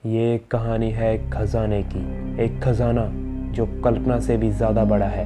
ये एक कहानी है एक खजाने की। एक खजाना जो कल्पना से भी ज़्यादा बड़ा है।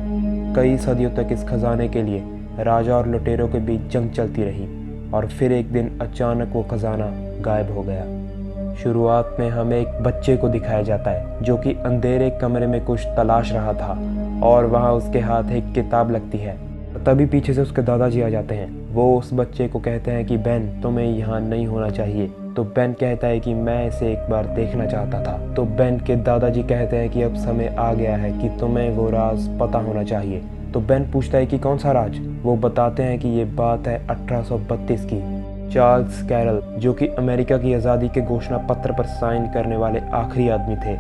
कई सदियों तक इस खजाने के लिए राजा और लुटेरों के बीच जंग चलती रही और फिर एक दिन अचानक वो खजाना गायब हो गया। शुरुआत में हमें एक बच्चे को दिखाया जाता है जो कि अंधेरे कमरे में कुछ तलाश रहा था और वहाँ उसके हाथ एक किताब लगती है। तभी पीछे से उसके दादाजी आ जाते हैं। वो उस बच्चे को कहते हैं कि बेन, तुम्हें यहाँ नहीं होना चाहिए। तो बेन कहता है कि मैं इसे एक बार देखना चाहता था। तो बेन के दादाजी कहते हैं कि अब समय आ गया है कि तुम्हें वो राज पता होना चाहिए। तो बेन पूछता है कि कौन सा राज। वो बताते हैं कि ये बात है 1832 की। चार्ल्स कैरल, जो कि अमेरिका की आज़ादी के घोषणा पत्र पर साइन करने वाले आखिरी आदमी थे,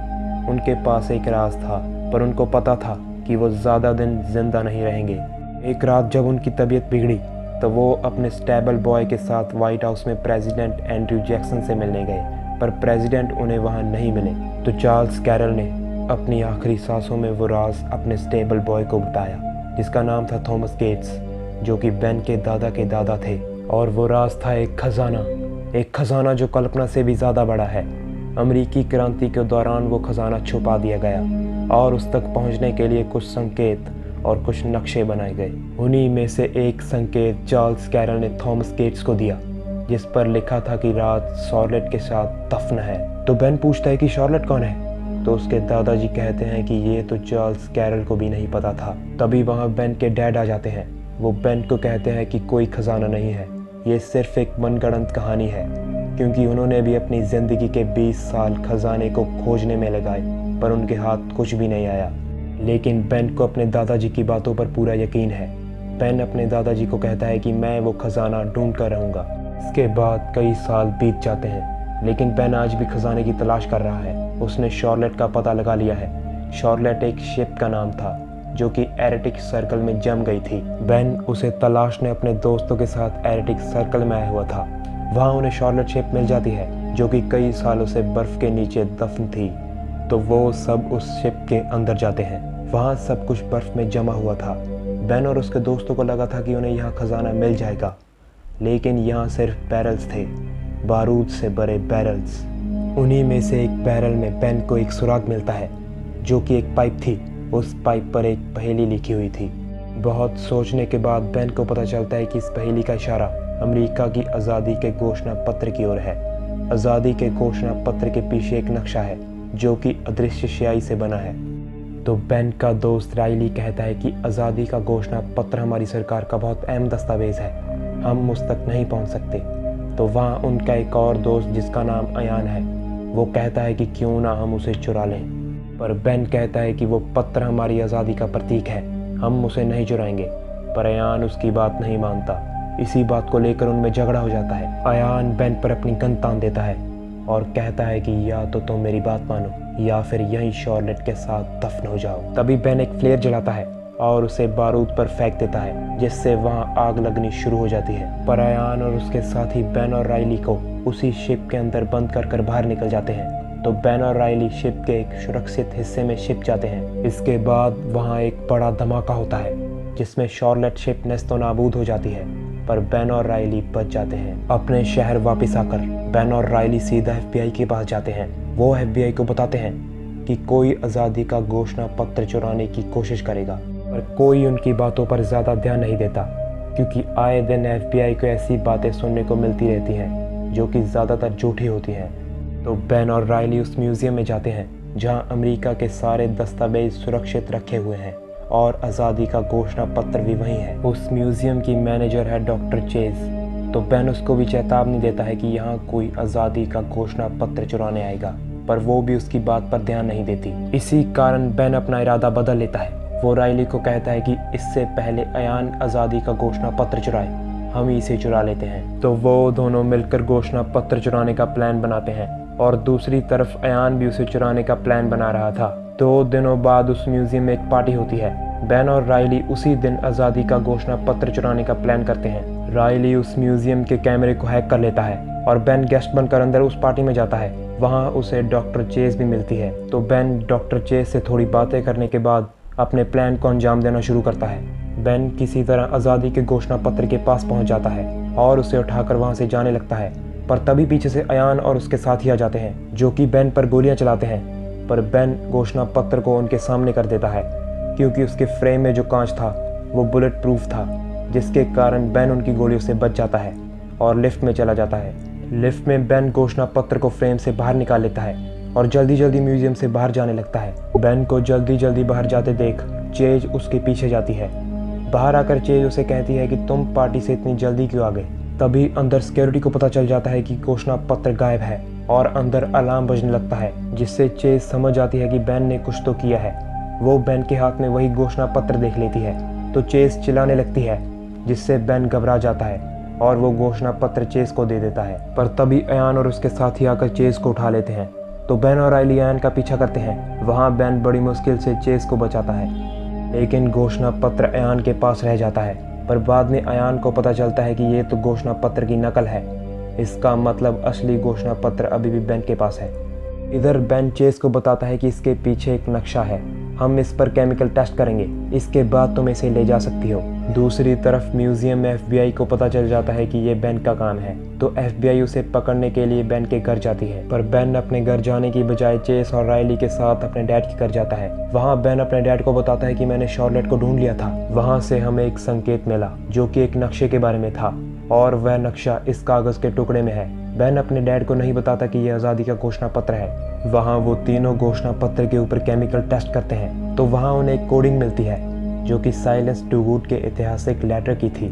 उनके पास एक राज था, पर उनको पता था कि वो ज़्यादा दिन जिंदा नहीं रहेंगे। एक रात जब उनकी तबीयत बिगड़ी तो वो अपने स्टेबल बॉय के साथ व्हाइट हाउस में प्रेसिडेंट एंड्रयू जैक्सन से मिलने गए, पर प्रेसिडेंट उन्हें वहाँ नहीं मिले। तो चार्ल्स कैरल ने अपनी आखिरी सांसों में वो राज अपने स्टेबल बॉय को बताया, जिसका नाम था थॉमस गेट्स, जो कि बेन के दादा थे। और वो राज था एक खजाना जो कल्पना से भी ज़्यादा बड़ा है। अमेरिकी क्रांति के दौरान वो खजाना छुपा दिया गया और उस तक पहुंचने के लिए कुछ संकेत और कुछ नक्शे बनाए गए। उन्हीं में से एक संकेत चार्ल्स कैरल ने थॉमस गेट्स को दिया, जिस पर लिखा था कि रात शॉर्लेट के साथ दफन है। तो बेन पूछता है कि शॉर्लेट कौन है। तो उसके दादाजी कहते हैं कि ये तो चार्ल्स कैरल को भी नहीं पता था। तभी वहाँ बेन के डैड आ जाते हैं। वो बेन को कहते हैं कि कोई खजाना नहीं है, ये सिर्फ एक मनगढ़ंत कहानी है, क्योंकि उन्होंने भी अपनी ज़िंदगी के 20 साल खजाने को खोजने में लगाए, पर उनके हाथ कुछ भी नहीं आया। लेकिन बेन को अपने दादाजी की बातों पर पूरा यकीन है। बेन अपने दादाजी को कहता है कि मैं वो खजाना ढूंढ कर रहूँगा। इसके बाद कई साल बीत जाते हैं, लेकिन बेन आज भी खजाने की तलाश कर रहा है। उसने शॉर्लेट का पता लगा लिया है। शॉर्लेट एक शिप का नाम था जो कि एरेटिक सर्कल में जम गई थी। बेन उसे तलाशने अपने दोस्तों के साथ एरेटिक सर्कल में आया हुआ था। वहाँ उन्हें शॉर्लेट शिप मिल जाती है, जो कि कई सालों से बर्फ के नीचे दफन थी। तो वो सब उस शिप के अंदर जाते हैं। वहाँ सब कुछ बर्फ में जमा हुआ था। बेन और उसके दोस्तों को लगा था कि उन्हें यहाँ खजाना मिल जाएगा, लेकिन यहाँ सिर्फ बैरल्स थे, बारूद से भरे बैरल्स। उन्हीं में से एक बैरल में बेन को एक सुराग मिलता है, जो कि एक पाइप थी। उस पाइप पर एक पहेली लिखी हुई थी। बहुत सोचने के बाद बेन को पता चलता है कि इस पहेली का इशारा अमेरिका की आज़ादी के घोषणा पत्र की ओर है। आज़ादी के घोषणा पत्र के पीछे एक नक्शा है जो कि अदृश्य स्याही से बना है। तो बेन का दोस्त राइली कहता है कि आज़ादी का घोषणा पत्र हमारी सरकार का बहुत अहम दस्तावेज है, हम उस तक नहीं पहुंच सकते। तो वहाँ उनका एक और दोस्त जिसका नाम अयान है, वो कहता है कि क्यों ना हम उसे चुरा लें। पर बेन कहता है कि वो पत्र हमारी आज़ादी का प्रतीक है, हम उसे नहीं चुराएंगे। पर अयान उसकी बात नहीं मानता। इसी बात को लेकर उनमें झगड़ा हो जाता है। अयान बेन पर अपनी गन तान देता है और कहता है कि या तो तुम मेरी बात मानो या फिर यहीं शॉर्लेट के साथ दफन हो जाओ। तभी बेन एक फ्लेयर जलाता है और उसे बारूद पर फेंक देता है, जिससे वहाँ आग लगनी शुरू हो जाती है। पर अयान और उसके साथी बेन और राइली को उसी शिप के अंदर बंद कर बाहर निकल जाते हैं। तो बेन और राइली शिप के एक सुरक्षित हिस्से में छिप जाते हैं। इसके बाद वहाँ एक बड़ा धमाका होता है, जिसमें शॉर्लेट शिप नेस्तो नाबूद हो जाती है, पर बेन और राइली बच जाते हैं। अपने शहर वापस आकर बेन और राइली सीधा FBI के पास जाते हैं। वो FBI को बताते हैं कि कोई आज़ादी का घोषणा पत्र चुराने की कोशिश करेगा, पर कोई उनकी बातों पर ज़्यादा ध्यान नहीं देता, क्योंकि आए दिन FBI को ऐसी बातें सुनने को मिलती रहती हैं जो कि ज़्यादातर झूठी होती हैं। तो बेन और राइली उस म्यूज़ियम में जाते हैं जहां अमेरिका के सारे दस्तावेज सुरक्षित रखे हुए हैं और आज़ादी का घोषणा पत्र भी वहीं है। उस म्यूज़ियम की मैनेजर है डॉक्टर चेज। तो बेन उसको भी चेतावनी देता है कि यहाँ कोई आज़ादी का घोषणा पत्र चुराने आएगा, पर वो भी उसकी बात पर ध्यान नहीं देती। इसी कारण बेन अपना इरादा बदल लेता है। वो राइली को कहता है कि इससे पहले अयान आज़ादी का घोषणा पत्र चुराए, हम ही इसे चुरा लेते हैं। तो वो दोनों मिलकर घोषणा पत्र चुराने का प्लान बनाते हैं और दूसरी तरफ अयान भी उसे चुराने का प्लान बना रहा था। 2 दिनों बाद उस म्यूजियम में एक पार्टी होती है। बेन और राइली उसी दिन आज़ादी का घोषणा पत्र चुराने का प्लान करते हैं। राइली उस म्यूजियम के कैमरे को हैक कर लेता है और बेन गेस्ट बनकर अंदर उस पार्टी में जाता है। वहाँ उसे डॉक्टर चेज भी मिलती है। तो बेन डॉक्टर चेज से थोड़ी बातें करने के बाद अपने प्लान को अंजाम देना शुरू करता है। बेन किसी तरह आज़ादी के घोषणा पत्र के पास पहुँच जाता है और उसे उठाकर वहाँ से जाने लगता है। पर तभी पीछे से अयान और उसके साथी आ जाते हैं जो कि बेन पर गोलियां चलाते हैं। पर बेन घोषणा पत्र को उनके सामने कर देता है क्योंकि उसके फ्रेम में जो कांच था वो बुलेट प्रूफ था, जिसके कारण बेन उनकी गोलियों से बच जाता है और लिफ्ट में चला जाता है। लिफ्ट में बेन घोषणा पत्र को फ्रेम से बाहर निकाल लेता है और जल्दी जल्दी म्यूजियम से बाहर जाने लगता है। बेन को जल्दी जल्दी बाहर जाते देख चेज उसके पीछे जाती है। बाहर आकर चेज उसे कहती है कि तुम पार्टी से इतनी जल्दी क्यों आ गए। तभी अंदर सिक्योरिटी को पता चल जाता है कि घोषणा पत्र गायब है और अंदर अलार्म बजने लगता है, जिससे चेज समझ जाती है कि बेन ने कुछ तो किया है। वो बेन के हाथ में वही घोषणा पत्र देख लेती है तो चेज चिल्लाने लगती है, जिससे बेन घबरा जाता है और वो घोषणा पत्र चेज को दे देता है। पर तभी अयान और उसके साथी आकर चेज को उठा लेते हैं तो बेन और राइली अयान का पीछा करते हैं। वहाँ बेन बड़ी मुश्किल से चेज को बचाता है, लेकिन घोषणा पत्र अयान के पास रह जाता है। पर बाद में अयान को पता चलता है कि ये तो घोषणा पत्र की नकल है। इसका मतलब असली घोषणा पत्र अभी भी बेन के पास है। इधर बेन चेज को बताता है कि इसके पीछे एक नक्शा है, हम इस पर केमिकल टेस्ट करेंगे, इसके बाद तुम इसे ले जा सकती हो। दूसरी तरफ म्यूजियम में FBI को पता चल जाता है कि ये बेन का काम है, तो FBI उसे पकड़ने के लिए बेन के घर जाती है। पर बेन अपने घर जाने की बजाय चेस और राइली के साथ अपने डैड के घर जाता है। वहाँ बेन अपने डैड को बताता है कि मैंने शार्लेट को ढूंढ लिया था। वहाँ से हमें एक संकेत मिला जो कि एक नक्शे के बारे में था और वह नक्शा इस कागज के टुकड़े में है। बेन अपने डैड को नहीं बताता कि यह आज़ादी का घोषणा पत्र है। वहाँ वो तीनों घोषणा पत्र के ऊपर केमिकल टेस्ट करते हैं तो वहाँ उन्हें एक कोडिंग मिलती है जो कि साइलेंस टूगूड के ऐतिहासिक लेटर की थी,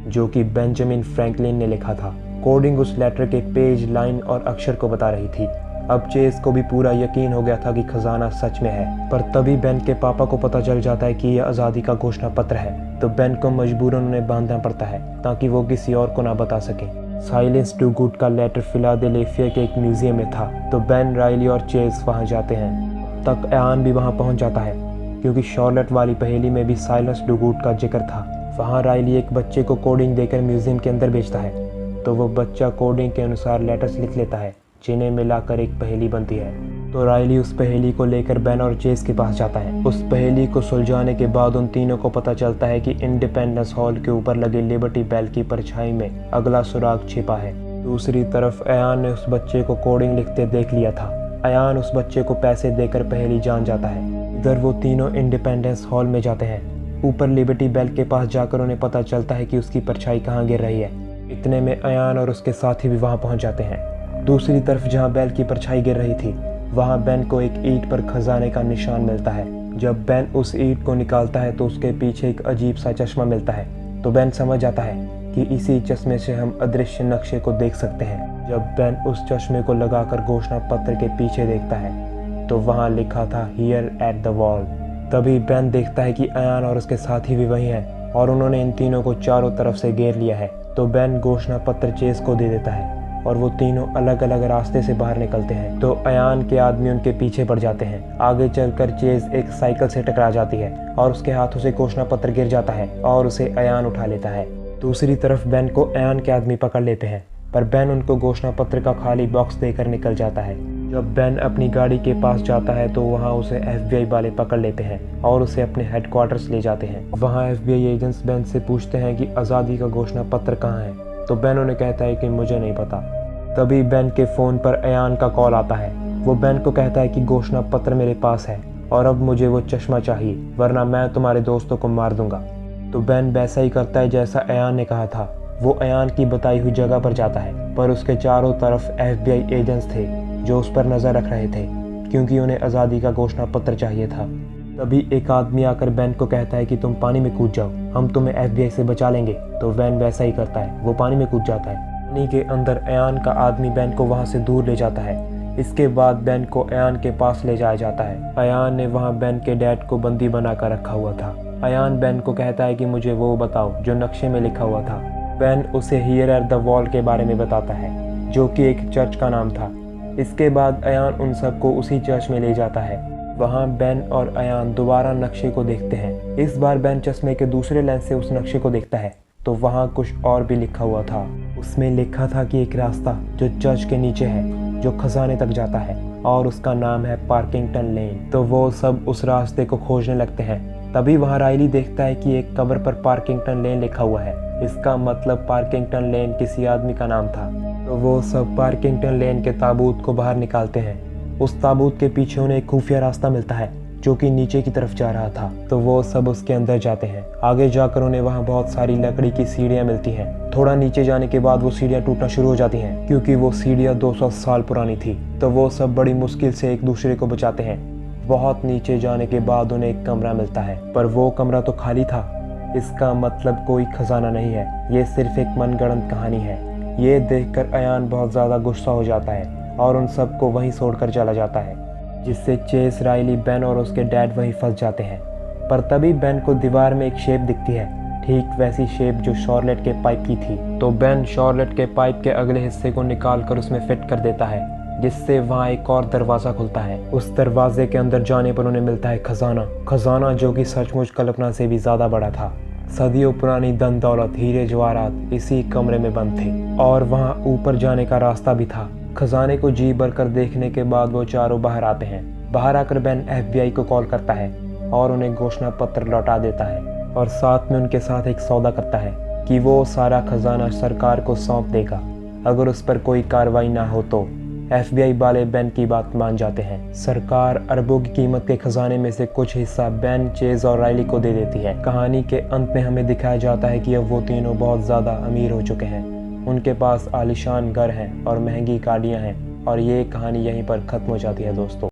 जो कि बेंजामिन फ्रैंकलिन ने लिखा था। कोडिंग उस लेटर के पेज, लाइन और अक्षर को बता रही थी। अब चेस को भी पूरा यकीन हो गया था कि खजाना सच में है। पर तभी बेन के पापा को पता चल जाता है कि यह आज़ादी का घोषणा पत्र है, तो बेन को मजबूरन उन्हें बांधना पड़ता है ताकि वो किसी और को ना बता सके। साइलेंस टूगूड का लेटर फिलाडेल्फिया के एक म्यूजियम में था, तो बेन, राइली और चेस वहां जाते हैं। तक अयान भी वहां पहुंच जाता है क्योंकि शार्लेट वाली पहेली में भी साइलेंस टूगूड का जिक्र था। वहां राइली एक बच्चे को कोडिंग देकर म्यूजियम के अंदर भेजता है, तो वो बच्चा कोडिंग के अनुसार लेटर्स लिख लेता है जिन्हें मिलाकर एक पहेली बनती है। तो राइली उस पहेली को लेकर बेन और चेस के पास जाता है। उस पहेली को सुलझाने के बाद उन तीनों को पता चलता है कि इंडिपेंडेंस हॉल के ऊपर लगे लिबर्टी बेल की परछाई में अगला सुराग छिपा है। दूसरी तरफ अयान ने उस बच्चे को कोडिंग लिखते देख लिया था। अयान उस बच्चे को पैसे देकर पहेली जान जाता है। इधर वो तीनों इंडिपेंडेंस हॉल में जाते हैं। ऊपर लिबर्टी बेल के पास जाकर उन्हें पता चलता है कि उसकी परछाई कहाँ गिर रही है। इतने में अयान और उसके साथी भी वहाँ पहुँच जाते हैं। दूसरी तरफ जहाँ बेल की परछाई गिर रही थी, वहाँ बेन को एक ईंट पर खजाने का निशान मिलता है। जब बेन उस ईंट को निकालता है तो उसके पीछे एक अजीब सा चश्मा मिलता है, तो बेन समझ जाता है कि इसी चश्मे से हम अदृश्य नक्शे को देख सकते हैं। जब बेन उस चश्मे को लगाकर घोषणा पत्र के पीछे देखता है तो वहाँ लिखा था हियर एट द वॉल। तभी बेन देखता है कि अयान और उसके साथी भी वही हैं और उन्होंने इन तीनों को चारों तरफ से घेर लिया है। तो बेन घोषणा पत्र चेस को दे देता है और वो तीनों अलग अलग रास्ते से बाहर निकलते हैं। तो अयान के आदमी उनके पीछे पड़ जाते हैं। आगे चलकर चेज एक साइकिल से टकरा जाती है और उसके हाथों से घोषणा पत्र गिर जाता है और उसे अयान उठा लेता है। दूसरी तरफ बेन को अयान के आदमी पकड़ लेते हैं, पर बेन उनको घोषणा पत्र का खाली बॉक्स देकर निकल जाता है। जब बेन अपनी गाड़ी के पास जाता है तो वहाँ उसे FBI वाले पकड़ लेते हैं और उसे अपने हेडक्वार्टर्स ले जाते हैं। वहाँ FBI एजेंट्स बेन से पूछते हैं कि आज़ादी का घोषणा पत्र कहाँ है, तो बेन उन्हें कहता है कि मुझे नहीं पता। तभी बेन के फ़ोन पर अयान का कॉल आता है। वो बेन को कहता है कि घोषणा पत्र मेरे पास है और अब मुझे वो चश्मा चाहिए, वरना मैं तुम्हारे दोस्तों को मार दूंगा। तो बेन वैसा ही करता है जैसा अयान ने कहा था। वो अयान की बताई हुई जगह पर जाता है, पर उसके चारों तरफ FBI एजेंट्स थे जो उस पर नज़र रख रहे थे क्योंकि उन्हें आज़ादी का घोषणा पत्र चाहिए था। तभी एक आदमी आकर बेन को कहता है कि तुम पानी में कूद जाओ, हम तुम्हें FBI से बचा लेंगे। तो बेन वैसा ही करता है, वो पानी में कूद जाता है। पानी के अंदर अयान का आदमी बेन को वहाँ से दूर ले जाता है। इसके बाद बेन को अयान के पास ले जाया जाता है। अयान ने वहाँ बेन के डैड को बंदी बनाकर रखा हुआ था। अयान बेन को कहता है कि मुझे वो बताओ जो नक्शे में लिखा हुआ था। बेन उसे हियर एट द वॉल के बारे में बताता है, जो कि एक चर्च का नाम था। इसके बाद अयान उन सबको उसी चर्च में ले जाता है। वहाँ बेन और अयान दोबारा नक्शे को देखते हैं। इस बार बेन चश्मे के दूसरे लेंस से उस नक्शे को देखता है, तो वहाँ कुछ और भी लिखा हुआ था। उसमें लिखा था कि एक रास्ता जो चर्च के नीचे है, जो खजाने तक जाता है, और उसका नाम है पार्किंगटन लेन। तो वो सब उस रास्ते को खोजने लगते हैं। तभी वहाँ राइली देखता है कि एक कब्र पर पार्किंगटन लेन लिखा हुआ है। इसका मतलब पार्किंगटन लेन किसी आदमी का नाम था। तो तो वो सब पार्किंगटन लेन के ताबूत को बाहर निकालते हैं। उस ताबूत के पीछे उन्हें एक खुफिया रास्ता मिलता है जो कि नीचे की तरफ जा रहा था। तो वो सब उसके अंदर जाते हैं। आगे जाकर उन्हें वहाँ बहुत सारी लकड़ी की सीढ़ियाँ मिलती हैं। थोड़ा नीचे जाने के बाद वो सीढ़ियाँ टूटना शुरू हो जाती हैं क्योंकि वो सीढ़ियाँ 200 साल पुरानी थी। तो वो सब बड़ी मुश्किल से एक दूसरे को बचाते हैं। बहुत नीचे जाने के बाद उन्हें एक कमरा मिलता है, पर वो कमरा तो खाली था। इसका मतलब कोई खजाना नहीं है, ये सिर्फ एक मनगढ़ंत कहानी है। ये देखकर अयान बहुत ज़्यादा गुस्सा हो जाता है और उन सबको वहीं छोड़कर चला जाता है, जिससे चेस, राइली, बेन और उसके डैड वहीं फंस जाते हैं। पर तभी बेन को दीवार में एक शेप दिखती है, ठीक वैसी शेप जो शॉर्लेट के पाइप की थी। तो बेन शॉर्लेट के पाइप के अगले हिस्से को निकाल कर उसमें फिट कर देता है, जिससे वहाँ एक और दरवाज़ा खुलता है। उस दरवाजे के अंदर जाने पर उन्हें मिलता है खजाना जो कि सचमुच कल्पना से भी ज़्यादा बड़ा था। सदियों पुरानी धन दौलत, हीरे जवाहरात इसी कमरे में बंद थे और वहाँ ऊपर जाने का रास्ता भी था। खजाने को जी भर कर देखने के बाद वो चारों बाहर आते हैं। बाहर आकर बेन FBI को कॉल करता है और उन्हें घोषणा पत्र लौटा देता है और साथ में उनके साथ एक सौदा करता है कि वो सारा खजाना सरकार को सौंप देगा अगर उस पर कोई कार्रवाई ना हो। तो FBI वाले बेन की बात मान जाते हैं। सरकार अरबों की कीमत के खजाने में से कुछ हिस्सा बेन, चेज और राइली को दे देती है। कहानी के अंत में हमें दिखाया जाता है कि अब वो तीनों बहुत ज़्यादा अमीर हो चुके हैं। उनके पास आलीशान घर हैं और महंगी गाड़ियाँ हैं और ये कहानी यहीं पर ख़त्म हो जाती है दोस्तों।